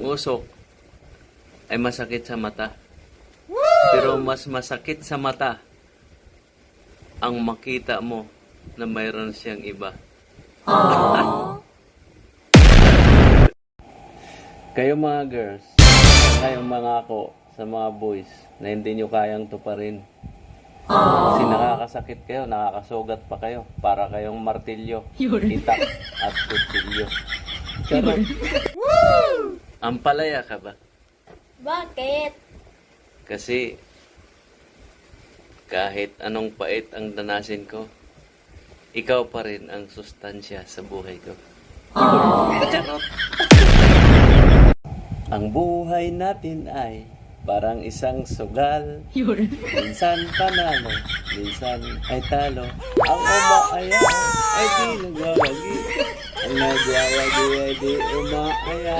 usok ay masakit sa mata. Pero mas masakit sa mata ang makita mo na mayroon siyang iba. Kayo mga girls, kayong mga ako sa mga boys na hindi nyo kayang tuparin. Kasi nakakasakit kayo, nakakasugat pa kayo. Para kayong martilyo, itak at kutsilyo. Charot. Ampalaya ka ba? Bakit? Kasi kahit anong pait ang danasin ko, ikaw pa rin ang sustansya sa buhay ko. Charot. Ang buhay natin ay parang isang sugal. Minsan panalo, minsan ay talo. Ang umaaya ay di nagwawagi. Ang nagwawagi ay di umaaya.